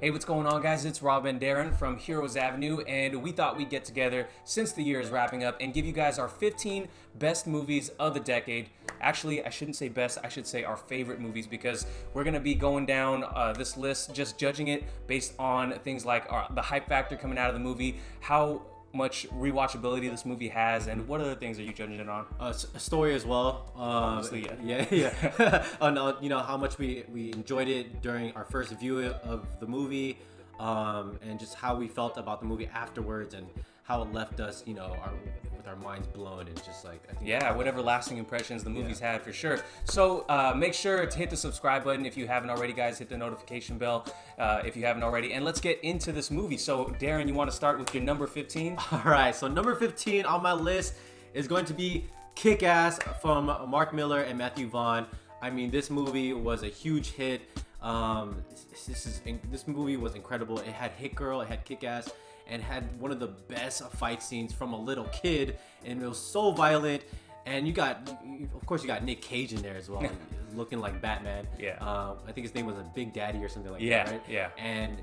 Hey, what's going on, guys? It's Rob and Darren from Heroes Avenue, and we thought we'd get together since the year is wrapping up and give you guys our 15 best movies of the decade. Actually, I shouldn't say best, I should say our favorite movies, because we're going to be going down this list, just judging it based on things like the hype factor coming out of the movie, how much rewatchability this movie has, and what other things are you judging it on? A story as well. Obviously, yeah. On how much we enjoyed it during our first view of the movie, and just how we felt about the movie afterwards, and how it left us, with our minds blown, and just like whatever lasting impressions the movie's had for sure. So make sure to hit the subscribe button if you haven't already, guys. Hit the notification bell if you haven't already, and let's get into this movie. So Darren, you want to start with your number 15? All right, so number 15 on my list is going to be Kick-Ass from Mark Miller and Matthew Vaughn. I mean, this movie was a huge hit. This movie was incredible. It had Hit Girl, it had Kick-Ass, and had one of the best fight scenes from a little kid, and it was so violent. And you got Nick Cage in there as well, looking like Batman. Yeah. I think his name was Big Daddy or something like that, right? Yeah. And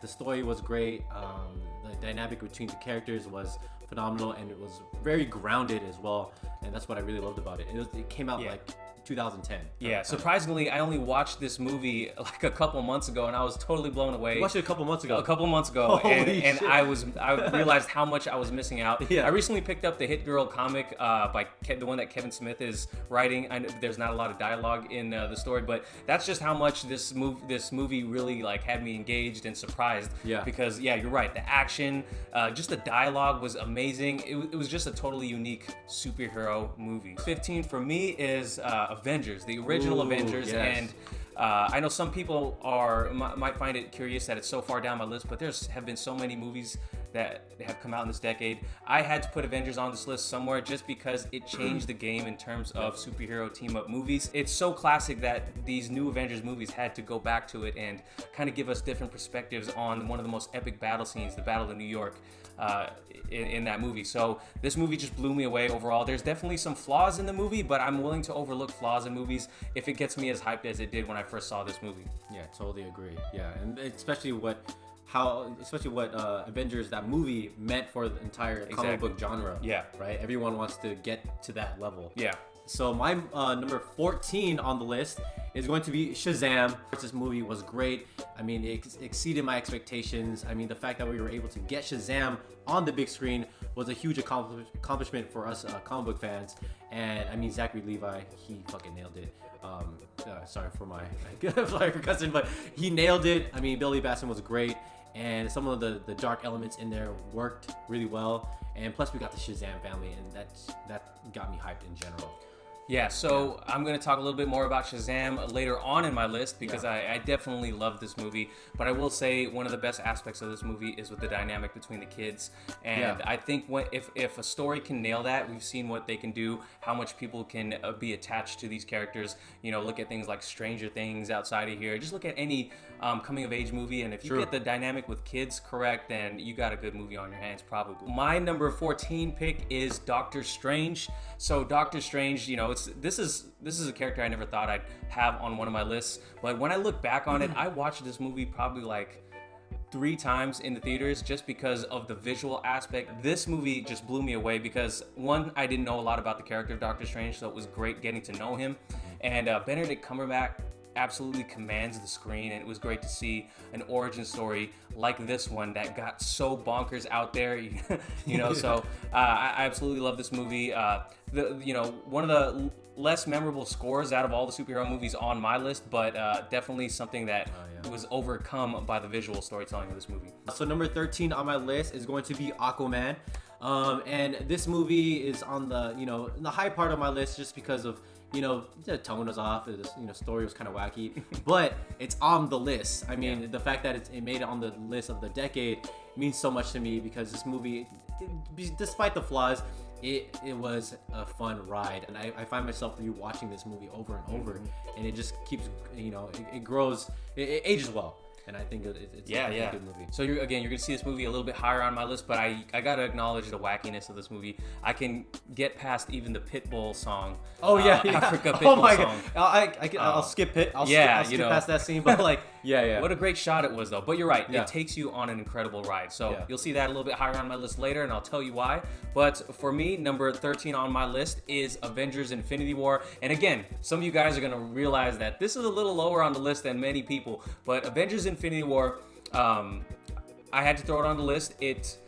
the story was great. The dynamic between the characters was phenomenal, and it was very grounded as well. And that's what I really loved about it. It came out like 2010. Yeah, surprisingly, I only watched this movie like a couple months ago, and I was totally blown away. You watched it a couple months ago, and I realized how much I was missing out. Yeah. I recently picked up the Hit Girl comic by the one that Kevin Smith is writing. I know there's not a lot of dialogue in the story, but that's just how much this movie really had me engaged and surprised. Yeah. Because you're right, the action, just the dialogue was amazing. It was just a totally unique superhero movie. 15 for me is Avengers, the original Avengers, yes. And I know some people might find it curious that it's so far down my list, but have been so many movies that have come out in this decade. I had to put Avengers on this list somewhere just because it changed the game in terms of superhero team-up movies. It's so classic that these new Avengers movies had to go back to it and kind of give us different perspectives on one of the most epic battle scenes, the Battle of New York, in that movie. So this movie just blew me away overall. There's definitely some flaws in the movie, but I'm willing to overlook flaws in movies if it gets me as hyped as it did when I first saw this movie. Yeah, totally agree. Yeah, and especially what Avengers, that movie, meant for the entire comic book genre. Yeah. Right? Everyone wants to get to that level. Yeah. So my number 14 on the list is going to be Shazam. This movie was great. I mean, it exceeded my expectations. I mean, the fact that we were able to get Shazam on the big screen was a huge accomplishment for us comic book fans. And I mean, Zachary Levi, he fucking nailed it. Sorry for my cussing, but he nailed it. I mean, Billy Batson was great. And some of the dark elements in there worked really well. And plus we got the Shazam family, and that got me hyped in general. Yeah, so I'm going to talk a little bit more about Shazam later on in my list because I definitely love this movie. But I will say one of the best aspects of this movie is with the dynamic between the kids. And I think if a story can nail that, we've seen what they can do, how much people can be attached to these characters. Look at things like Stranger Things outside of here. Just look at any coming-of-age movie. And if you get the dynamic with kids correct, then you got a good movie on your hands, probably. My number 14 pick is Doctor Strange. So Doctor Strange, this is a character I never thought I'd have on one of my lists, but when I look back on it, I watched this movie probably like 3 times in the theaters just because of the visual aspect. This movie just blew me away because, one, I didn't know a lot about the character of Doctor Strange, so it was great getting to know him, and Benedict Cumberbatch absolutely commands the screen, and it was great to see an origin story like this one that got so bonkers out there. So I absolutely love this movie. One of the less memorable scores out of all the superhero movies on my list, but definitely something that was overcome by the visual storytelling of this movie. So number 13 on my list is going to be Aquaman. And this movie is on the high part of my list just because of the tone was off, the story was kind of wacky, but it's on the list. I mean, the fact that it made it on the list of the decade means so much to me because this movie, despite the flaws, it was a fun ride, and I find myself rewatching this movie over and over, and it just keeps, it grows, it ages well. and I think it's yeah, a good movie. So you're gonna see this movie a little bit higher on my list, but I gotta acknowledge the wackiness of this movie. I can get past even the Pitbull song. Oh yeah. Africa Pitbull Oh my song. God. I'll skip it. I'll skip past that scene, but like, yeah. What a great shot it was, though. But you're right. Yeah. It takes you on an incredible ride. So you'll see that a little bit higher on my list later, and I'll tell you why. But for me, number 13 on my list is Avengers Infinity War. And again, some of you guys are going to realize that this is a little lower on the list than many people. But Avengers Infinity War, I had to throw it on the list. It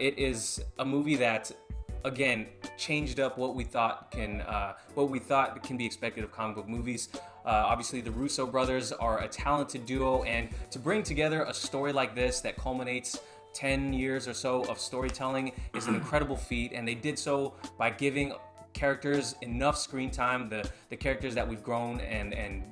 is a movie that, again, changed up what we thought can be expected of comic book movies. Obviously, the Russo brothers are a talented duo, and to bring together a story like this that culminates 10 years or so of storytelling is an incredible feat, and they did so by giving characters enough screen time, the characters that we've grown and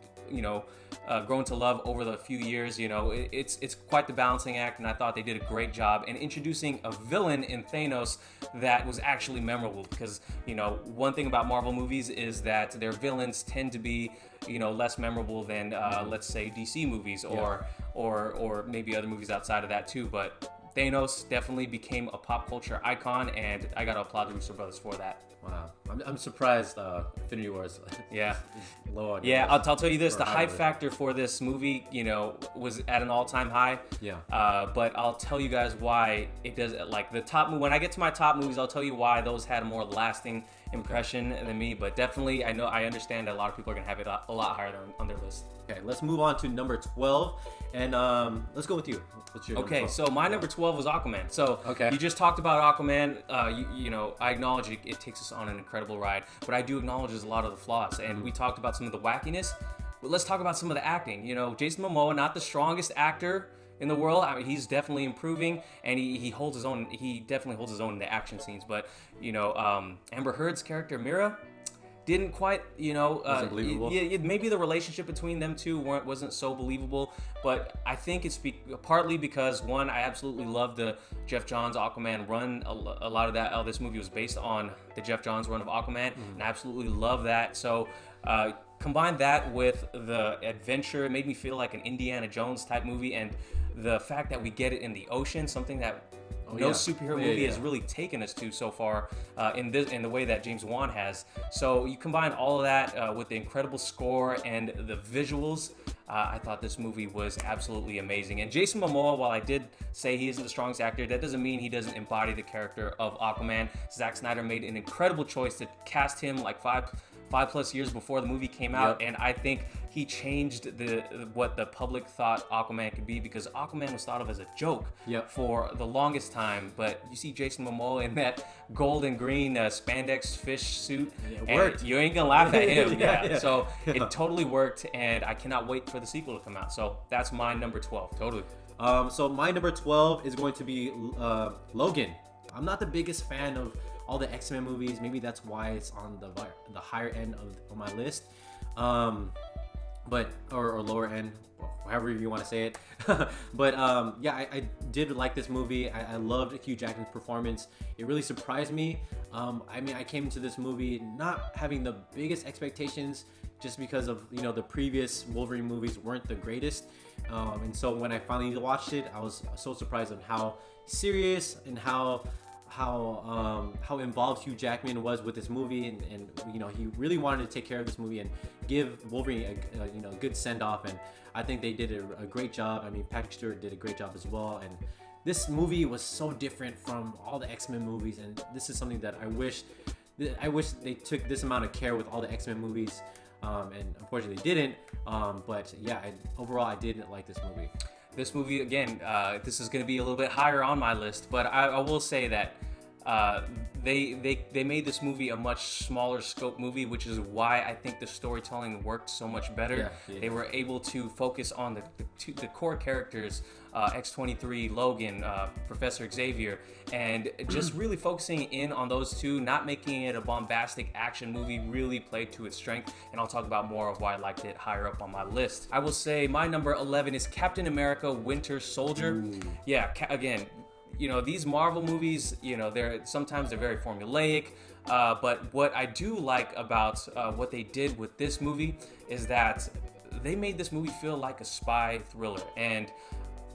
grown to love over the few years. It's quite the balancing act, and I thought they did a great job in introducing a villain in Thanos that was actually memorable, because one thing about Marvel movies is that their villains tend to be less memorable than let's say DC movies or maybe other movies outside of that too. But Thanos definitely became a pop culture icon, and I gotta applaud the Russo brothers for that. Wow, I'm surprised Infinity War is low on. Yeah, I'll tell you this: the hype factor for this movie, was at an all-time high. Yeah. But I'll tell you guys why it does. Like the top, when I get to my top movies, I'll tell you why those had a more lasting impression than me. But definitely, I understand that a lot of people are gonna have it a lot higher on their list. Okay, let's move on to number 12, and let's go with you. What's your number 12? So my number 12 was Aquaman. So you just talked about Aquaman. I acknowledge it takes us on an incredible ride, but I do acknowledge there's a lot of the flaws, and we talked about some of the wackiness. But let's talk about some of the acting. Jason Momoa, not the strongest actor in the world. I mean, he's definitely improving, and he holds his own. He definitely holds his own in the action scenes. But Amber Heard's character Mira didn't quite, wasn't believable. Maybe the relationship between them two wasn't so believable, but I think it's partly because, one, I absolutely love the Jeff Johns Aquaman run. A lot of this movie was based on the Jeff Johns run of Aquaman, and I absolutely love that. So combine that with the adventure, it made me feel like an Indiana Jones type movie, and the fact that we get it in the ocean, something that no superhero movie has really taken us to so far in the way that James Wan has. So you combine all of that with the incredible score and the visuals. I thought this movie was absolutely amazing. And Jason Momoa, while I did say he isn't the strongest actor, that doesn't mean he doesn't embody the character of Aquaman. Zack Snyder made an incredible choice to cast him like five plus years before the movie came out, and I think he changed what the public thought Aquaman could be, because Aquaman was thought of as a joke for the longest time. But you see Jason Momoa in that gold and green spandex fish suit, and you ain't gonna laugh at him. So it totally worked, and I cannot wait for the sequel to come out. So that's my number 12. Totally. So my number 12 is going to be Logan. I'm not the biggest fan of all the X-Men movies. Maybe that's why it's on the higher end of my list, but or lower end, however you want to say it. But I did like this movie. I loved Hugh Jackman's performance. It really surprised me. I came into this movie not having the biggest expectations, just because of the previous Wolverine movies weren't the greatest, and so when I finally watched it, I was so surprised on how serious and how involved Hugh Jackman was with this movie, and he really wanted to take care of this movie and give Wolverine a good send off, and I think they did a great job. I mean, Patrick Stewart did a great job as well, and this movie was so different from all the X-Men movies, and this is something that I wish they took this amount of care with all the X-Men movies, and unfortunately they didn't. But yeah, overall I did like this movie. This movie, again, this is going to be a little bit higher on my list, but I will say that they made this movie a much smaller scope movie, which is why I think the storytelling worked so much better. They were able to focus on the core characters, X-23, Logan, Professor Xavier, and just really focusing in on those two, not making it a bombastic action movie, really played to its strength, and I'll talk about more of why I liked it higher up on my list. I will say my number 11 is Captain America Winter Soldier. Ooh. Yeah, again, these Marvel movies, they're very formulaic, but what I do like about what they did with this movie is that they made this movie feel like a spy thriller. And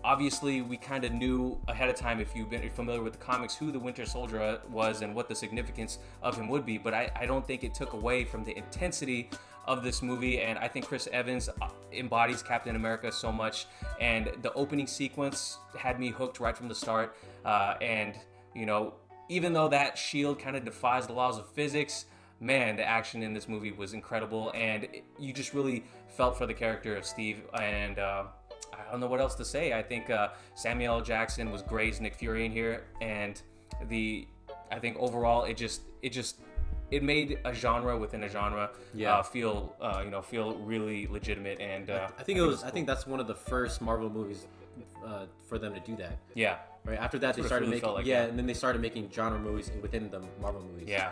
obviously, we kind of knew ahead of time, if you've been familiar with the comics, who the Winter Soldier was and what the significance of him would be. But I don't think it took away from the intensity of this movie. And I think Chris Evans embodies Captain America so much. And the opening sequence had me hooked right from the start. And, you know, even though that shield kind of defies the laws of physics, man, the action in this movie was incredible. And you just really felt for the character of Steve. And I don't know what else to say. I think Samuel L. Jackson was great as Nick Fury in here, and I think overall it made a genre within a genre feel really legitimate. And I think that's one of the first Marvel movies for them to do that. Yeah. Right after that, they started making and then they started making genre movies within the Marvel movies. Yeah.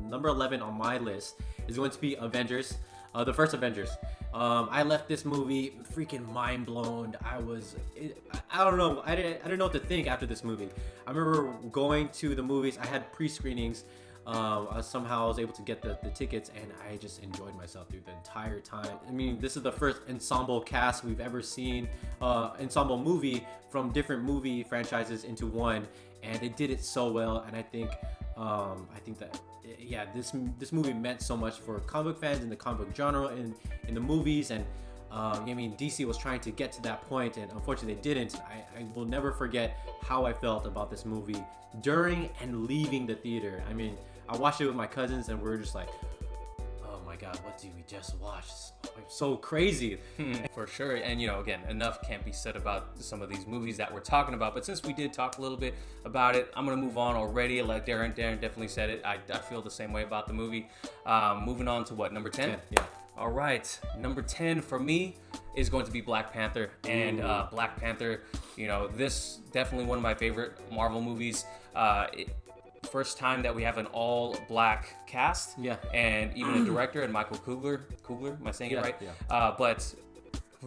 Number 11 on my list is going to be Avengers, the first Avengers. I left this movie freaking mind blown. I don't know. I didn't know what to think after this movie. I remember going to the movies. I had pre-screenings. Somehow I was able to get the tickets, and I just enjoyed myself through the entire time. I mean, this is the first ensemble cast we've ever seen, ensemble movie from different movie franchises into one, and they did it so well. And I think that this movie meant so much for comic book fans in the comic book genre in the movies. And I mean, DC was trying to get to that point, and unfortunately they didn't. I will never forget how I felt about this movie during and leaving the theater. I mean, I watched it with my cousins, and we were just like, oh my god, what did we just watch? So crazy. For sure. And, you know, again, enough can't be said about some of these movies that we're talking about. But since we did talk a little bit about it, I'm going to move on already. Like Darren definitely said it. I feel the same way about the movie. Moving on to what, number 10? Yeah. All right. Number 10 for me is going to be Black Panther. And Black Panther, you know, this definitely one of my favorite Marvel movies. First time that we have an all-black cast, and even a director, and Michael Kugler. Am I saying it right? Yeah. But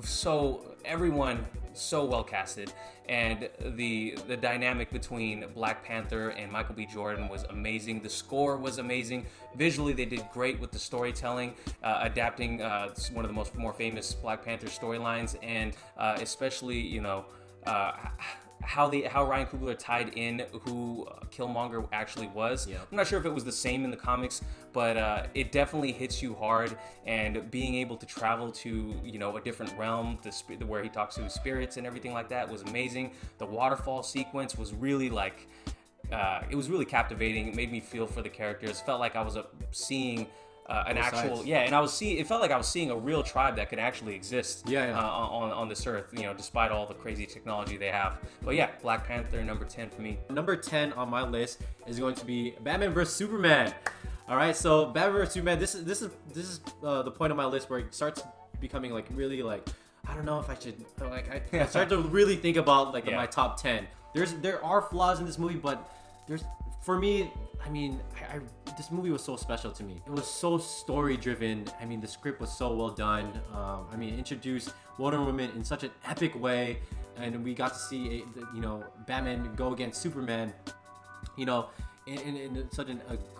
so everyone so well casted, and the dynamic between Black Panther and Michael B. Jordan was amazing. The score was amazing. Visually, they did great with the storytelling, adapting one of the more famous Black Panther storylines, and especially, you know, how Ryan Coogler tied in who Killmonger actually was. Yeah. I'm not sure if it was the same in the comics, but it definitely hits you hard. And being able to travel to, you know, a different realm, where he talks to his spirits and everything like that, was amazing. The waterfall sequence was really like, it was really captivating. It made me feel for the characters. Felt like I was seeing an actual sides. And it felt like I was seeing a real tribe that could actually exist on this earth, you know, despite all the crazy technology they have. But yeah, Black Panther, number 10 for me. Number 10 on my list is going to be Batman vs Superman. All right, so Batman vs Superman, this is the point on my list where it starts becoming like really like, I don't know if I should, like, I start to really think about like my top 10. There are flaws in this movie, but for me, I mean, this movie was so special to me. It was so story driven. I mean, the script was so well done. I mean, it introduced Wonder Woman in such an epic way, and we got to see, you know, Batman go against Superman, you know, in such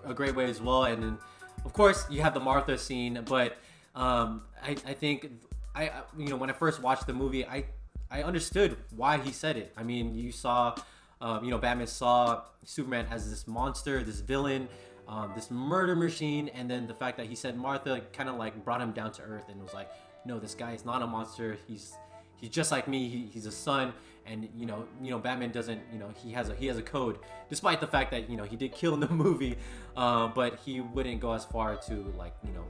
a great way as well. And then, of course, you have the Martha scene. But I think you know, when I first watched the movie, I understood why he said it. I mean, you saw. You know, Batman saw Superman as this monster, this villain, this murder machine, and then the fact that he said Martha kind of like brought him down to earth and was like, no, this guy is not a monster. He's just like me. He's a son, and you know, Batman doesn't, you know, he has a code, despite the fact that, you know, he did kill in the movie, but he wouldn't go as far to, like, you know,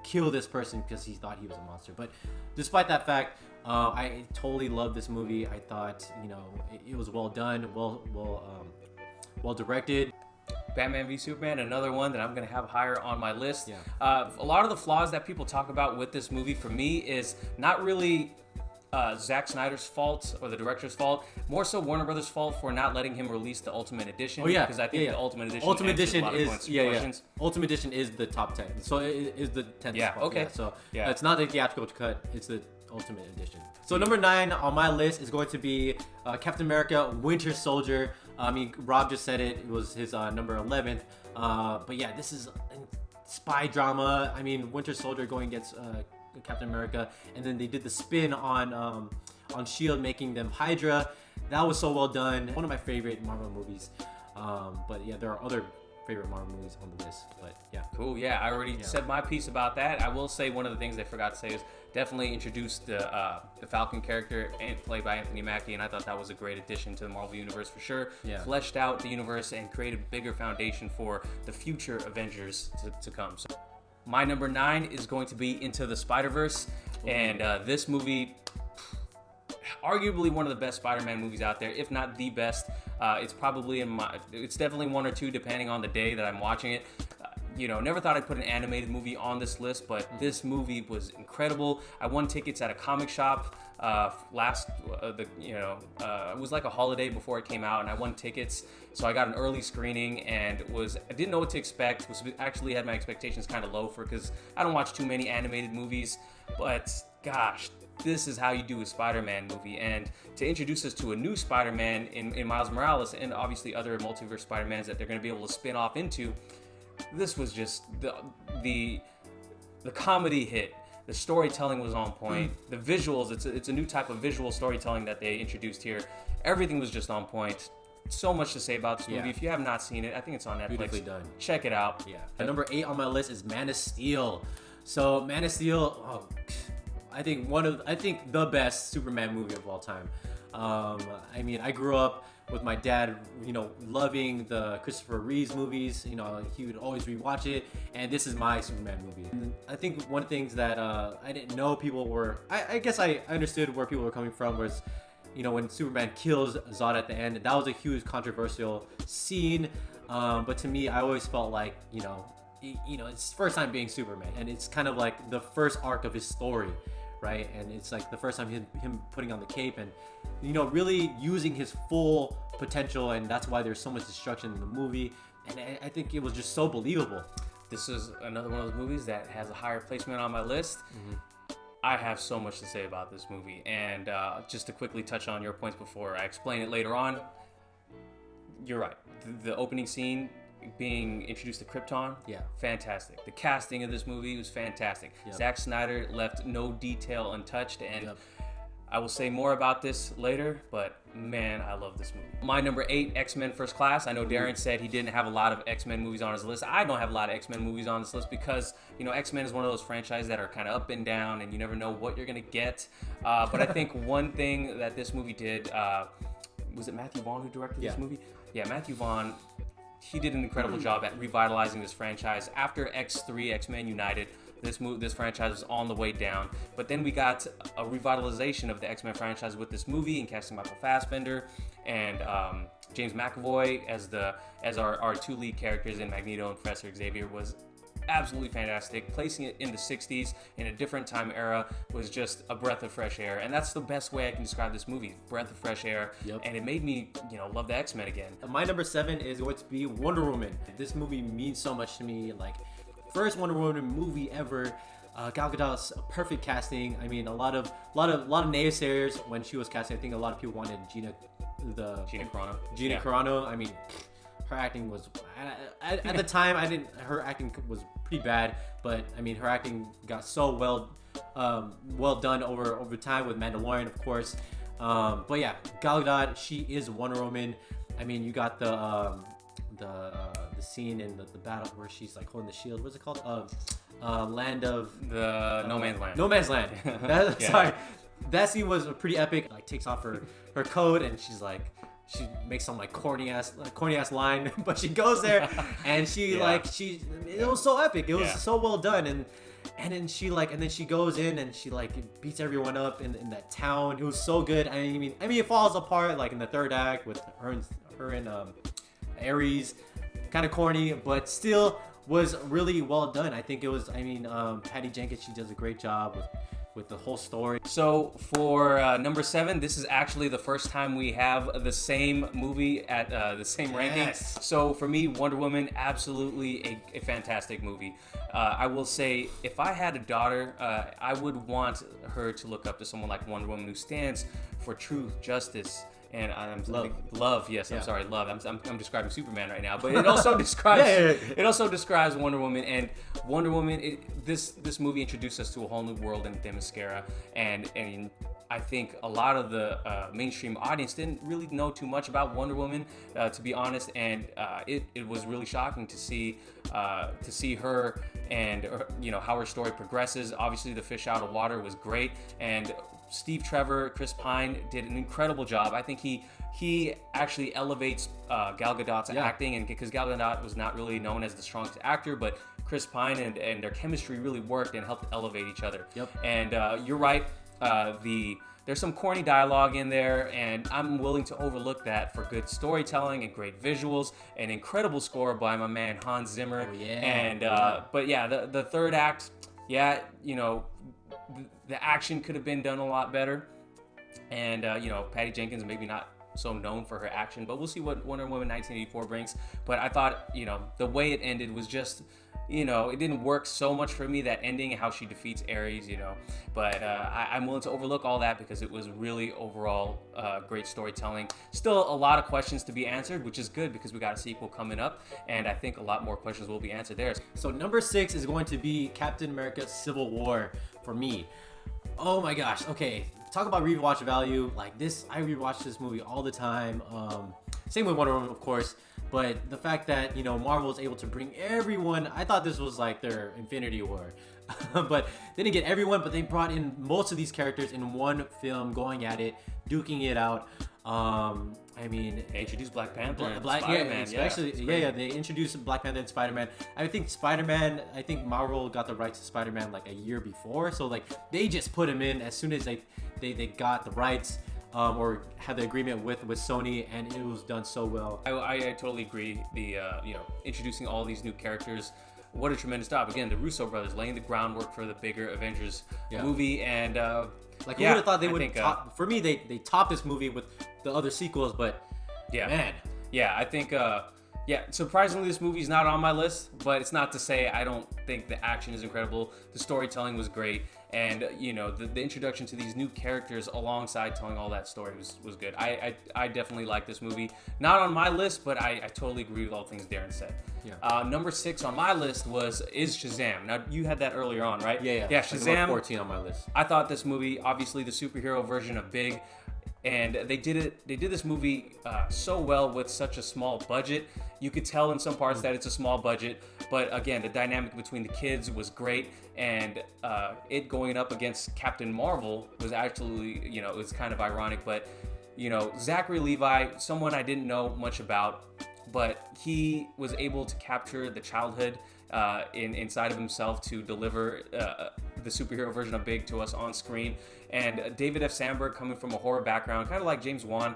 kill this person because he thought he was a monster. But despite that fact, I totally loved this movie. I thought, you know, it was well done, well directed. Batman v Superman, another one that I'm going to have higher on my list. A lot of the flaws that people talk about with this movie, for me, is not really Zack Snyder's fault or the director's fault, more so Warner Brothers' fault for not letting him release the Ultimate Edition. Because I think the Ultimate Edition is Ultimate Edition is the top 10. So it is the 10th spot. Okay. So it's not the theatrical cut, it's the Ultimate Edition. So number 9 on my list is going to be Captain America Winter Soldier. I mean, Rob just said it was his number 11th. But yeah, this is a spy drama. I mean, Winter Soldier going against Captain America, and then they did the spin on Shield, making them Hydra. That was so well done. One of my favorite Marvel movies. But yeah, there are other favorite Marvel movies on the list. But yeah. Cool. Yeah, I already said my piece about that. I will say one of the things I forgot to say is definitely introduced the Falcon character played by Anthony Mackie, and I thought that was a great addition to the Marvel Universe for sure. Yeah. Fleshed out the universe and created a bigger foundation for the future Avengers to come. So my number 9 is going to be Into the Spider-Verse, and this movie, arguably one of the best Spider-Man movies out there, if not the best. It's probably it's definitely 1 or 2 depending on the day that I'm watching it. Never thought I'd put an animated movie on this list, but this movie was incredible. I won tickets at a comic shop it was like a holiday before it came out, and I won tickets, so I got an early screening, and I didn't know what to expect. Actually had my expectations kind of low because I don't watch too many animated movies, but gosh, this is how you do a Spider-Man movie. And to introduce us to a new Spider-Man in Miles Morales, and obviously other multiverse Spider-Mans that they're going to be able to spin off into, this was just the comedy hit. The storytelling was on point. The visuals, it's a new type of visual storytelling that they introduced here. Everything was just on point. So much to say about this movie. If you have not seen it, I think it's on Netflix. Beautifully done. Check it out. Yeah. And number 8 on my list is Man of Steel. So Man of Steel, I think the best Superman movie of all time. I grew up with my dad, loving the Christopher Reeves movies. He would always rewatch it, and this is my Superman movie. And I think one of the things that I didn't know people were, I guess I understood where people were coming from, was, when Superman kills Zod at the end, that was a huge controversial scene. But to me, I always felt like, it's his first time being Superman, and it's kind of like the first arc of his story, right? And it's like the first time him putting on the cape and, really using his full potential, and that's why there's so much destruction in the movie. And I think it was just so believable. This is another one of those movies that has a higher placement on my list. I have so much to say about this movie, and just to quickly touch on your points before I explain it later on, you're right. The opening scene, being introduced to Krypton, fantastic. The casting of this movie was fantastic. Zack Snyder left no detail untouched, and I will say more about this later, but man, I love this movie. My number 8, X-Men First Class. I know Darren said he didn't have a lot of X-Men movies on his list. I don't have a lot of X-Men movies on this list because, X-Men is one of those franchises that are kind of up and down, and you never know what you're going to get. But I think one thing that this movie did, was it Matthew Vaughn who directed this movie? Yeah, Matthew Vaughn, he did an incredible job at revitalizing this franchise. After X3, X-Men United, this franchise was on the way down. But then we got a revitalization of the X-Men franchise with this movie, and casting Michael Fassbender and James McAvoy as our 2 lead characters in Magneto and Professor Xavier was absolutely fantastic. Placing it in the 60s in a different time era was just a breath of fresh air, and that's the best way I can describe this movie. Breath of fresh air. And it made me love the X-Men again. My number 7 is going to be Wonder Woman. This movie means so much to me. Like, first Wonder Woman movie ever. Gal Gadot's perfect casting. I mean, a lot of naysayers when she was casting. I think a lot of people wanted Gina Carano. I mean, her acting was at the time, her acting was pretty bad, but I mean, her acting got so well done over time with Mandalorian, of course. But yeah, Gal Gadot, she is Wonder Woman. I mean, you got the scene in the battle where she's like holding the shield. What's it called? Land of the No Man's Land. No Man's Land. Sorry, that scene was pretty epic. Like, takes off her coat, and she makes some like corny ass line, but she goes there and it was so epic. It was so well done, and then she goes in and she beats everyone up in that town. It was so good. I mean it falls apart like in the third act with her and Ares. Kind of corny, but still was really well done. I think it was. Patty Jenkins, she does a great job with the whole story. So for number 7, this is actually the first time we have the same movie at the same ranking. So for me, Wonder Woman, absolutely a fantastic movie. I will say, if I had a daughter, I would want her to look up to someone like Wonder Woman, who stands for truth, justice, and Love. Yes, Yeah. I'm sorry, Love. I'm describing Superman right now, but it also describes it also describes Wonder Woman. And Wonder Woman, this movie introduced us to a whole new world in Themyscira, and I think a lot of the mainstream audience didn't really know too much about Wonder Woman, to be honest, and it was really shocking to see her and how her story progresses. Obviously, the fish out of water was great, and Steve Trevor, Chris Pine did an incredible job. I think he actually elevates Gal Gadot's acting, and because Gal Gadot was not really known as the strongest actor, but Chris Pine and their chemistry really worked and helped elevate each other. Yep. And you're right. There's some corny dialogue in there, and I'm willing to overlook that for good storytelling and great visuals, an incredible score by my man Hans Zimmer. Oh, yeah. And but yeah, the third act, the action could have been done a lot better, and Patty Jenkins maybe not so known for her action, but we'll see what Wonder Woman 1984 brings. But I thought the way it ended was just it didn't work so much for me, that ending, how she defeats Ares, but I'm willing to overlook all that because it was really overall great storytelling. Still a lot of questions to be answered, which is good because we got a sequel coming up, and I think a lot more questions will be answered there. So number 6 is going to be Captain America Civil War for me. Oh my gosh. Okay, talk about rewatch value. Like this, I rewatch this movie all the time. Same with Wonder Woman, of course. But the fact that, Marvel was able to bring everyone, I thought this was like their Infinity War. But they didn't get everyone, but they brought in most of these characters in one film, going at it, duking it out. They introduced Black Panther and Spider-Man. Spider-Man. They introduced Black Panther and Spider-Man. I think Marvel got the rights to Spider-Man like a year before. So like they just put him in as soon as they got the rights. Or had the agreement with Sony, and it was done so well. I totally agree. The introducing all these new characters, what a tremendous job. Again, the Russo brothers laying the groundwork for the bigger Avengers movie, and who would have thought they would top? For me, they topped this movie with the other sequels, but man, I think surprisingly, this movie's not on my list, but it's not to say I don't think the action is incredible. The storytelling was great, and the introduction to these new characters alongside telling all that story was good. I definitely like this movie. Not on my list, but I totally agree with all things Darren said. Number 6 on my list is Shazam. Now you had that earlier on, right? Yeah. Shazam. Like 14 on my list. I thought this movie, obviously the superhero version of Big. And they did this movie so well with such a small budget. You could tell in some parts that it's a small budget, but again, the dynamic between the kids was great, and it going up against Captain Marvel was actually, it was kind of ironic, but Zachary Levi, someone I didn't know much about, but he was able to capture the childhood inside of himself to deliver the superhero version of Big to us on screen. And David F. Sandberg, coming from a horror background, kind of like James Wan,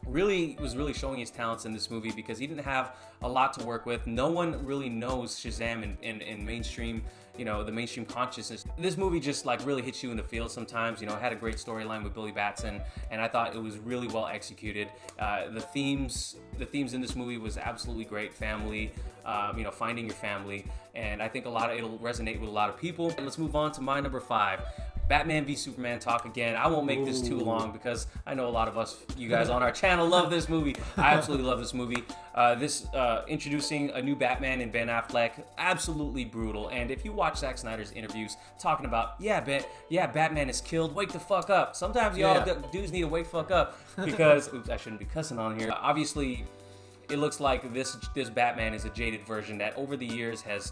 was really showing his talents in this movie because he didn't have a lot to work with. No one really knows Shazam in mainstream, the mainstream consciousness. This movie just like really hits you in the feels sometimes. It had a great storyline with Billy Batson, and I thought it was really well executed. The themes in this movie was absolutely great. Family, finding your family, and I think it'll resonate with a lot of people. And let's move on to my number 5. Batman v Superman talk again. I won't make this too long because I know a lot of you guys on our channel love this movie. I absolutely love this movie. Introducing a new Batman in Ben Affleck, absolutely brutal. And if you watch Zack Snyder's interviews talking about, Batman is killed, wake the fuck up. Sometimes dudes need to wake the fuck up because, oops, I shouldn't be cussing on here. Obviously, it looks like this Batman is a jaded version that over the years has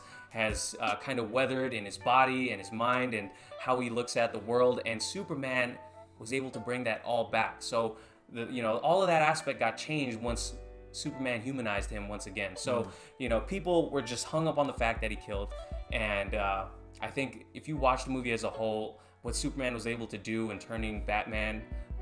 kind of weathered in his body and his mind and how he looks at the world, and Superman was able to bring that all back. So all of that aspect got changed once Superman humanized him once again. So people were just hung up on the fact that he killed, and I think if you watch the movie as a whole, what Superman was able to do in turning Batman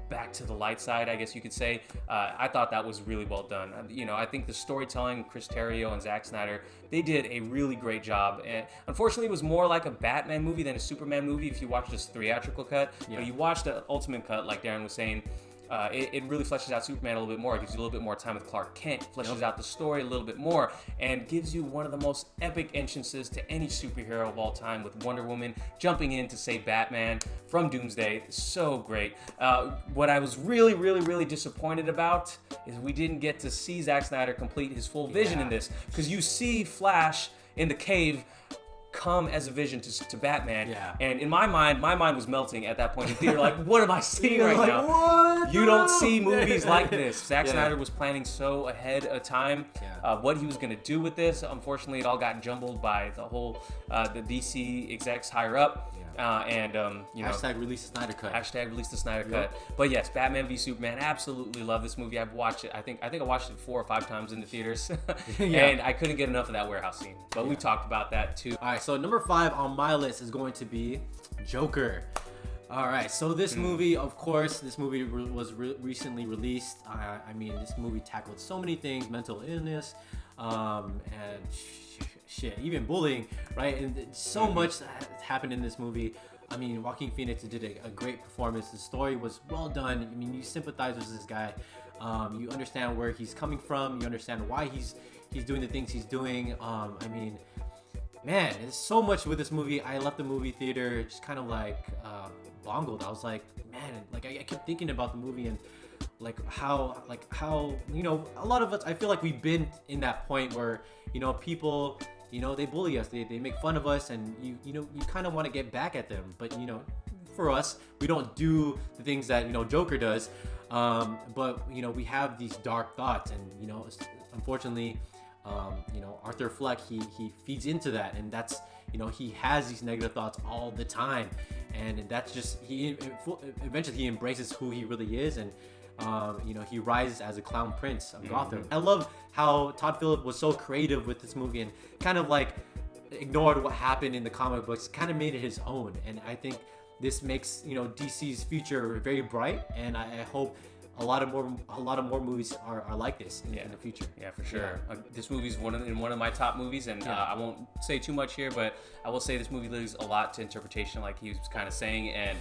back to the light side, I guess you could say, I thought that was really well done. I think the storytelling, Chris Terrio and Zack Snyder, they did a really great job. And unfortunately, it was more like a Batman movie than a Superman movie if you watch this theatrical cut. But you watch the ultimate cut, like Darren was saying, it really fleshes out Superman a little bit more. It gives you a little bit more time with Clark Kent, fleshes out the story a little bit more, and gives you one of the most epic entrances to any superhero of all time, with Wonder Woman jumping in to save Batman from Doomsday. So great. What I was really, really, really disappointed about is we didn't get to see Zack Snyder complete his full vision in this, because you see Flash in the cave come as a vision to Batman, and in my mind was melting at that point in theater. Like, what am I seeing right now? What? You don't see movies like this. Zack Snyder was planning so ahead of time what he was going to do with this. Unfortunately, it all got jumbled by the whole the DC execs higher up. Hashtag release the Snyder Cut. Hashtag release the Snyder Cut. But yes, Batman v Superman, absolutely love this movie. I've watched it. I think I watched it 4 or 5 times in the theaters, and I couldn't get enough of that warehouse scene. But we talked about that too. All right, so number 5 on my list is going to be Joker. All right, so this movie, of course, this movie was recently released. I mean, this movie tackled so many things: mental illness, and shit, even bullying, right? And so much happened in this movie. I mean, Joaquin Phoenix did a great performance. The story was well done. I mean, you sympathize with this guy. You understand where he's coming from. You understand why he's doing the things he's doing. I mean, man, there's so much with this movie. I left the movie theater just kind of like bongled. I was like, man, like I kept thinking about the movie and how you know, a lot of us, I feel like we've been in that point where, you know, people, you know, they bully us, they make fun of us, and you know, you kind of want to get back at them, but you know, for us, we don't do the things that, you know, Joker does, but you know, we have these dark thoughts, and you know, unfortunately, you know, Arthur Fleck, he feeds into that, and that's, you know, he has these negative thoughts all the time, and that's just, eventually he embraces who he really is, and you know, he rises as a clown prince of Gotham. I love how Todd Phillips was so creative with this movie and kind of like ignored what happened in the comic books, kind of made it his own, and I think this makes, you know, DC's future very bright, and I hope a lot of more movies are like this in the future. Yeah, for sure. This movie's one of my top movies, and I won't say too much here, but I will say this movie leaves a lot to interpretation, like he was kind of saying, and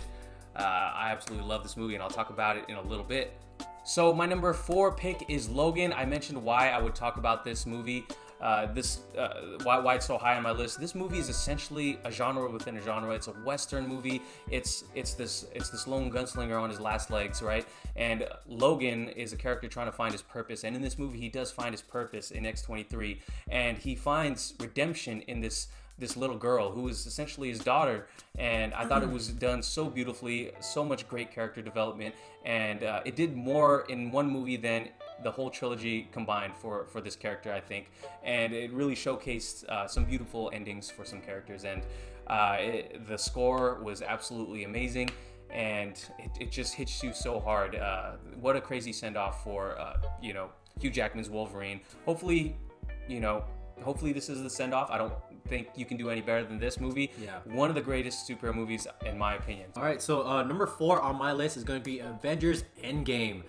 I absolutely love this movie, and I'll talk about it in a little bit. So my number 4 pick is Logan. I mentioned why I would talk about this movie. Why it's so high on my list. This movie is essentially a genre within a genre. It's a Western movie. It's this lone gunslinger on his last legs, right? And Logan is a character trying to find his purpose. And in this movie, he does find his purpose in X-23, and he finds redemption in this little girl who is essentially his daughter, and I thought it was done so beautifully, so much great character development, and it did more in one movie than the whole trilogy combined for this character, I think, and it really showcased some beautiful endings for some characters, and the score was absolutely amazing, and it just hits you so hard. What a crazy send-off for you know, Hugh Jackman's Wolverine. Hopefully this is the send-off. I don't think you can do any better than this movie. One of the greatest superhero movies, in my opinion. All right, so number 4 on my list is going to be Avengers Endgame.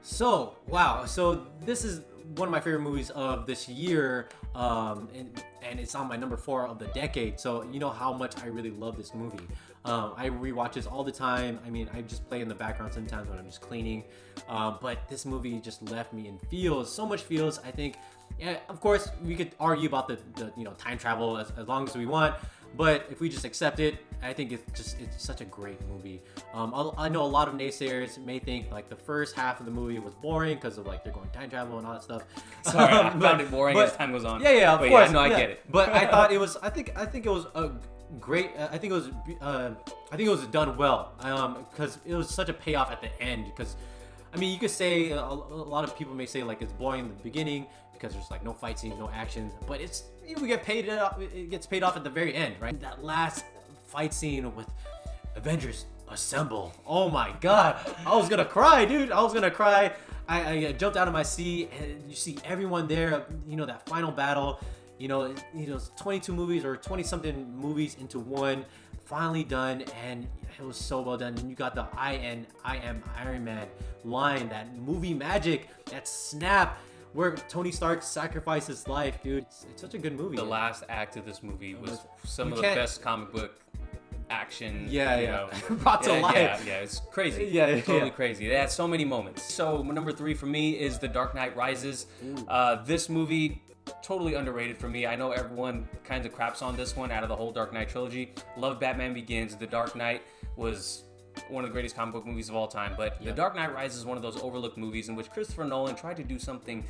So, wow. So this is one of my favorite movies of this year, and it's on my number 4 of the decade. So you know how much I really love this movie. I rewatch this all the time. I mean, I just play in the background sometimes when I'm just cleaning. But this movie just left me in feels, so much feels. I think, yeah, of course, we could argue about the you know, time travel as long as we want. But if we just accept it, I think it's such a great movie. I know a lot of naysayers may think like the first half of the movie was boring because of like they're going time travel and all that stuff. Sorry, I found it boring as time goes on. Yeah, of course. Yeah, no, I get it. But I thought it was. I think it was a great. I think it was done well. Because it was such a payoff at the end. Because I mean, you could say a lot of people may say like it's boring in the beginning because there's like no fight scenes, no action, but we get paid off. It gets paid off at the very end, right? That last fight scene with Avengers Assemble. Oh my God, I was gonna cry, dude. I was gonna cry. I jumped out of my seat, and you see everyone there. You know, that final battle. You know, 22 movies or 20 something movies into one, finally done, and it was so well done. And you got the I am Iron Man line, that movie magic, that snap where Tony Stark sacrificed his life, dude. It's such a good movie. The last act of this movie was some of the best comic book action. Brought to life. Yeah, it's crazy. Totally crazy. It has so many moments. So number 3 for me is The Dark Knight Rises. This movie, totally underrated for me. I know everyone kind of craps on this one out of the whole Dark Knight trilogy. Love Batman Begins. The Dark Knight was one of the greatest comic book movies of all time, but The Dark Knight Rises is one of those overlooked movies in which Christopher Nolan tried to do something,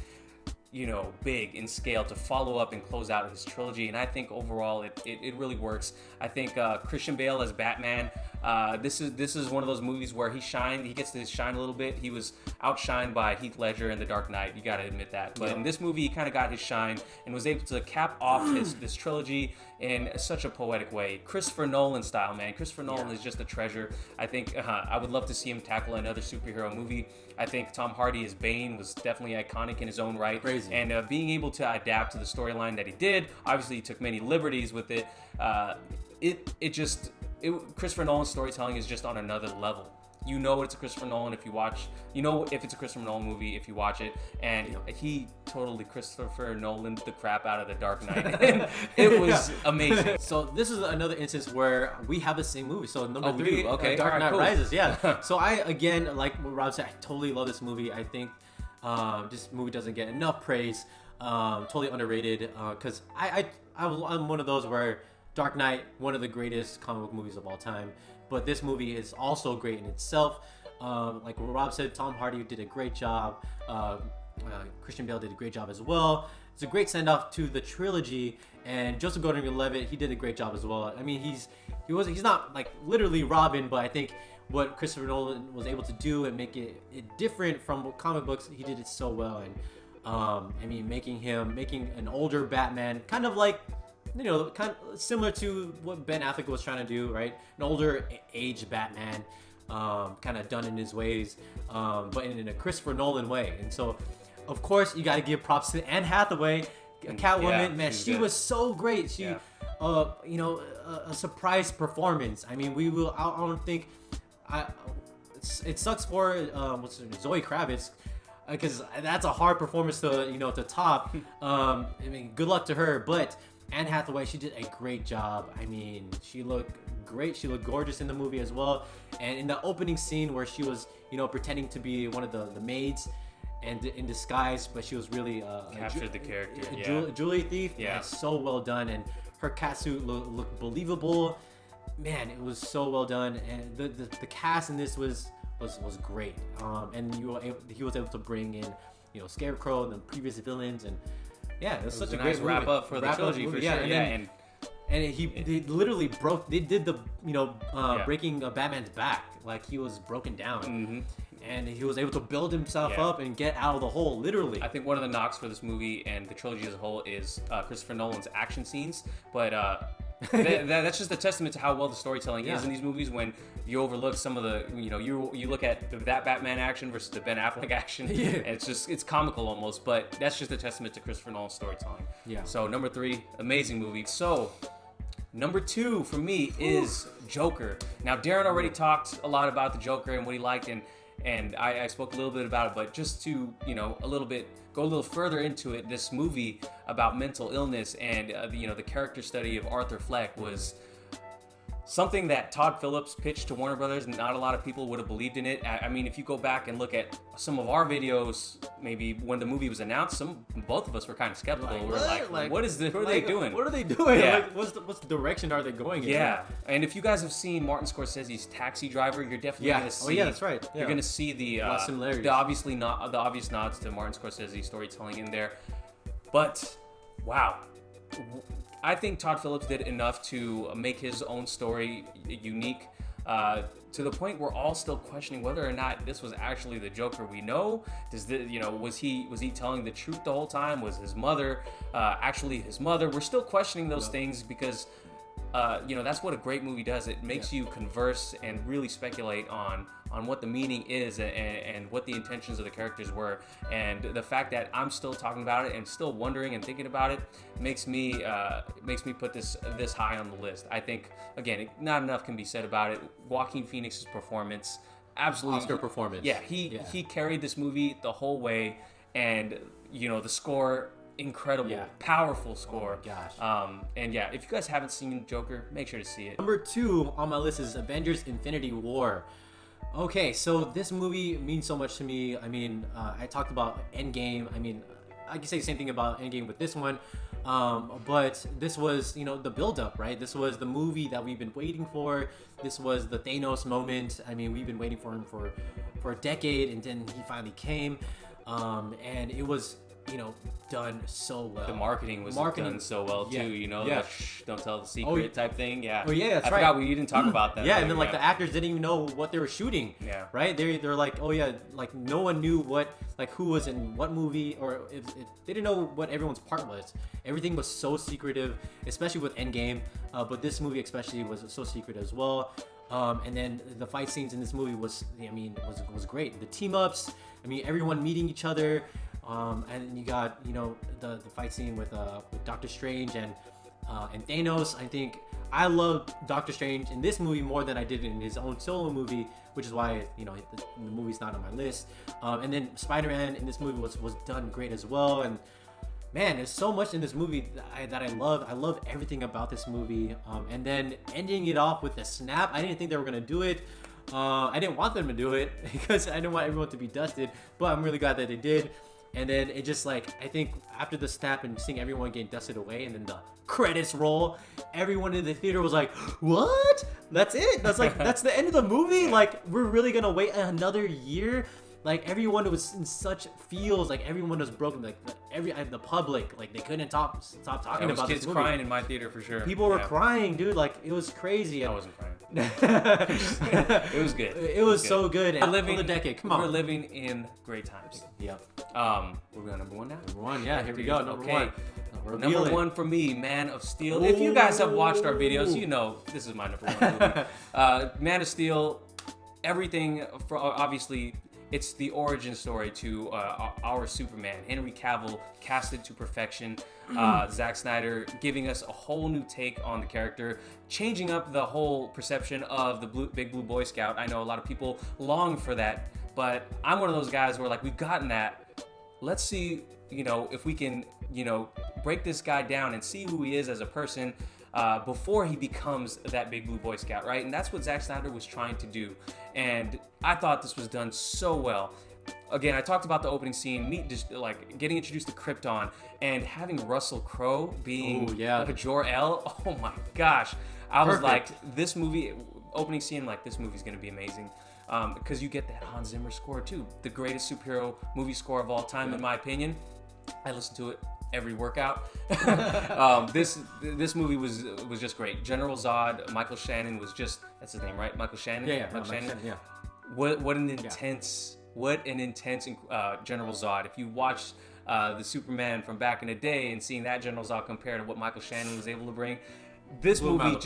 big in scale to follow up and close out his trilogy, and I think overall it really works. I think Christian Bale as Batman, this is one of those movies where he gets to shine a little bit. He was outshined by Heath Ledger in The Dark Knight, you gotta admit that. But in this movie, he kind of got his shine and was able to cap off this trilogy in such a poetic way. Christopher Nolan style, man. Christopher Nolan is just a treasure. I think I would love to see him tackle another superhero movie. I think Tom Hardy as Bane was definitely iconic in his own right. Crazy. And being able to adapt to the storyline that he did, obviously he took many liberties with it. Christopher Nolan's storytelling is just on another level. You know it's a Christopher Nolan if you watch. You know if it's a Christopher Nolan movie if you watch it. And he totally Christopher Nolan the crap out of The Dark Knight. And it was amazing. So this is another instance where we have the same movie. So number 3, Dark Knight cool. Rises. Yeah. So I, again, like what Rob said, I totally love this movie. I think this movie doesn't get enough praise. Totally underrated. Because I'm one of those where Dark Knight, one of the greatest comic book movies of all time. But this movie is also great in itself. Like Rob said, Tom Hardy did a great job. Christian Bale did a great job as well. It's a great send-off to the trilogy, and Joseph Gordon-Levitt, he did a great job as well. I mean, he's not like literally Robin, but I think what Christopher Nolan was able to do and make it different from comic books, he did it so well. And I mean, making an older Batman, kind of like, kind of similar to what Ben Affleck was trying to do, right? An older age Batman, kind of done in his ways, but in a Christopher Nolan way. And so, of course, you got to give props to Anne Hathaway, Catwoman. Man, she was so great. She, a surprise performance. I mean, I don't think, it sucks for Zoe Kravitz. Because that's a hard performance to top. I mean, good luck to her, but Anne Hathaway, she did a great job. I mean, she looked great. She looked gorgeous in the movie as well. And in the opening scene where she was, pretending to be one of the maids and in disguise, but she was really captured the character. Julie Thief. Yeah, so well done, and her catsuit looked believable. Man, it was so well done, and the cast in this was great. And he was able to bring in, Scarecrow and the previous villains, and it was such a nice great wrap up for the trilogy for sure. And they literally did the breaking Batman's back, like he was broken down, and he was able to build himself up and get out of the hole, literally. I think one of the knocks for this movie and the trilogy as a whole is Christopher Nolan's action scenes, but that's just a testament to how well the storytelling is in these movies. When you overlook some of the, you look at that Batman action versus the Ben Affleck action, and it's comical almost, but that's just a testament to Christopher Nolan's storytelling. So number 3, amazing movie. So number 2 for me is Joker. Now Darren already talked a lot about the Joker and what he liked, and I spoke a little bit about it, but just to go a little further into it, this movie about mental illness and the character study of Arthur Fleck was something that Todd Phillips pitched to Warner Brothers, and not a lot of people would have believed in it. I mean, if you go back and look at some of our videos, maybe when the movie was announced, both of us were kind of skeptical. We're like, what is this? What are they doing? What are they doing? Yeah. What's the direction are they going in? Yeah, and if you guys have seen Martin Scorsese's Taxi Driver, you're definitely going to see. Oh yeah, that's right. You're going to see the obvious nods to Martin Scorsese's storytelling in there. But wow. I think Todd Phillips did enough to make his own story unique, to the point we're all still questioning whether or not this was actually the Joker we know. Was he telling the truth the whole time? Was his mother actually his mother? We're still questioning those things because that's what a great movie does. It makes you converse and really speculate on what the meaning is and what the intentions of the characters were. And the fact that I'm still talking about it and still wondering and thinking about it makes me put this high on the list. I think, again, not enough can be said about it. Joaquin Phoenix's performance, absolutely Oscar performance. Yeah, he carried this movie the whole way, and the score incredible, Yeah. powerful score. Oh my gosh. And yeah, if you guys haven't seen Joker, make sure to see it. Number 2 on my list is Avengers: Infinity War. Okay, so this movie means so much to me. I mean, I talked about Endgame. I mean, I can say the same thing about Endgame with this one. But this was, the build-up, right? This was the movie that we've been waiting for. This was the Thanos moment. I mean, we've been waiting for him for a decade, and then he finally came. And it was, done so well. The marketing was done so well too. The don't tell the secret type thing. Yeah. Oh yeah, that's right. I forgot we didn't talk about that. Yeah, and then like the actors didn't even know what they were shooting. Yeah. Right? They're like, oh yeah, like no one knew who was in what movie, or if they didn't know what everyone's part was. Everything was so secretive, especially with Endgame. But this movie especially was so secret as well. And then the fight scenes in this movie was great. The team ups. I mean, everyone meeting each other. And you got the fight scene with Doctor Strange and Thanos. I think I loved Doctor Strange in this movie more than I did in his own solo movie, which is why the movie's not on my list. And then Spider-Man in this movie was done great as well. And man, there's so much in this movie that I love. I love everything about this movie. And then ending it off with a snap. I didn't think they were gonna do it. I didn't want them to do it because I didn't want everyone to be dusted. But I'm really glad that they did. And then it just I think after the snap and seeing everyone getting dusted away, and then the credits roll, everyone in the theater was like, "What? That's it? That's the end of the movie? Like, we're really gonna wait another year?" Like, everyone was in such feels, like everyone was broken, like the public, like they couldn't stop talking about this movie. Kids crying in my theater for sure. People were crying, dude. Like, it was crazy. I wasn't crying. It was good. It was so good. And living the decade. Come on, we're living in great times. Yep. We're going number 1 now. Number 1, yeah. Here we go. Number 1. Number 1 for me, Man of Steel. Ooh. If you guys have watched our videos, you know this is my number 1 movie. Man of Steel. Everything for obviously. It's the origin story to our Superman. Henry Cavill casted to perfection. Zack Snyder giving us a whole new take on the character, changing up the whole perception of the big blue Boy Scout. I know a lot of people long for that, but I'm one of those guys where we've gotten that. Let's see, if we can, break this guy down and see who he is as a person. Before he becomes that big blue Boy Scout, right? And that's what Zack Snyder was trying to do. And I thought this was done so well. Again, I talked about the opening scene, getting introduced to Krypton, and having Russell Crowe being Jor-El. Oh my gosh. I was like, this movie, opening scene, this movie's going to be amazing. Because you get that Hans Zimmer score too. The greatest superhero movie score of all time, in my opinion. I listen to it every workout. This movie was just great. General Zod, Michael Shannon was that's his name, right? Michael Shannon. Yeah, Michael Shannon. Yeah. What an intense General Zod. If you watch the Superman from back in the day and seeing that General Zod compared to what Michael Shannon was able to bring, this movie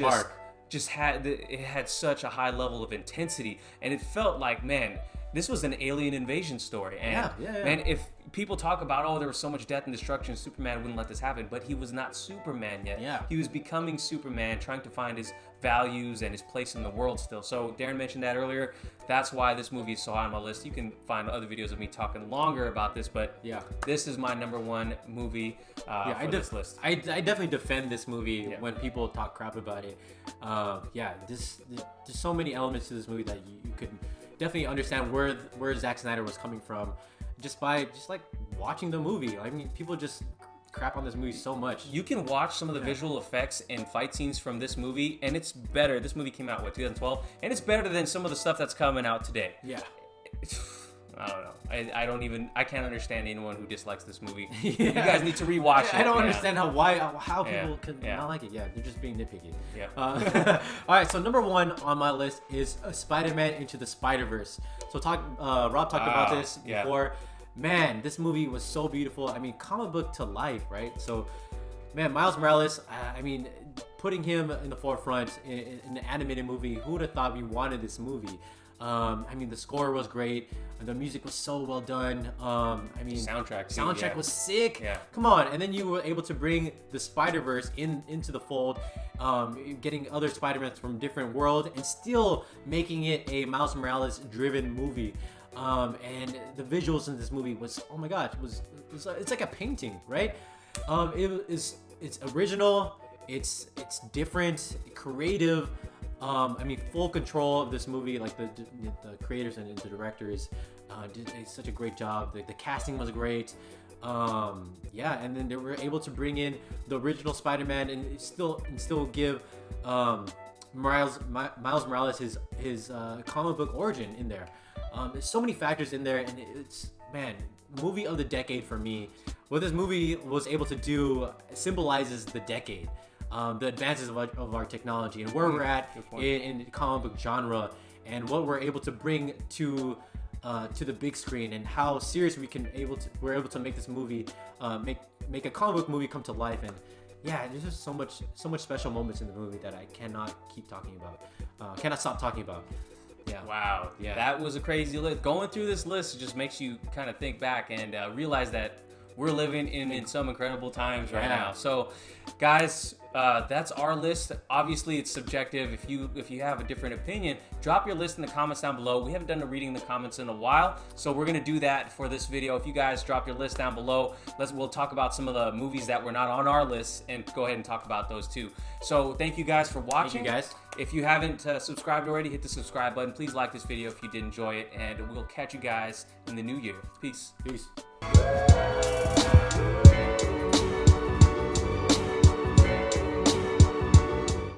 just had such a high level of intensity, and it felt like, man, this was an alien invasion story. And man, if people talk about, there was so much death and destruction, Superman wouldn't let this happen, but he was not Superman yet. Yeah. He was becoming Superman, trying to find his values and his place in the world still. So Darren mentioned that earlier. That's why this movie is so high on my list. You can find other videos of me talking longer about this, but this is my number 1 movie for this list. I definitely defend this movie when people talk crap about it. There's so many elements to this movie that you could definitely understand where Zack Snyder was coming from just by watching the movie. I mean, people just crap on this movie so much. You can watch some of the visual effects and fight scenes from this movie, and it's better. This movie came out 2012, and it's better than some of the stuff that's coming out today. Yeah. I don't know. I can't understand anyone who dislikes this movie. You guys need to rewatch it. I don't understand how people could not like it. Yeah, they're just being nitpicky. Yeah. All right, so number 1 on my list is Spider-Man Into the Spider-Verse. So Rob talked about this before. Man, this movie was so beautiful. I mean, comic book to life, right? So, man, Miles Morales, putting him in the forefront in an animated movie, who would have thought we wanted this movie? The score was great. The music was so well done. Soundtrack was sick. Yeah. Come on. And then you were able to bring the Spider-Verse into the fold, getting other Spider-Mans from different worlds and still making it a Miles Morales driven movie. And the visuals in this movie was, oh my gosh, it's like a painting, right? It's original, it's different, creative. I mean, full control of this movie. Like the creators and the directors did such a great job. The casting was great. Yeah, and then they were able to bring in the original Spider-Man and still give Miles Morales his comic book origin in there. There's so many factors in there, and it's, man, movie of the decade for me. What this movie was able to do symbolizes the decade, the advances of our technology and where we're at in the comic book genre, and what we're able to bring to the big screen, and how serious we're able to make this movie, make a comic book movie come to life. And yeah, there's just so much special moments in the movie that I cannot stop talking about. Yeah. Wow. Yeah. That was a crazy list. Going through this list just makes you kind of think back and realize that we're living in some incredible times right now. So, guys, that's our list. Obviously, it's subjective. If you have a different opinion, drop your list in the comments down below. We haven't done a reading in the comments in a while, so we're gonna do that for this video. If you guys drop your list down below, we'll talk about some of the movies that were not on our list and go ahead and talk about those too. So thank you guys for watching. Thank you guys. If you haven't subscribed already, hit the subscribe button. Please like this video if you did enjoy it, and we'll catch you guys in the new year. Peace. Peace.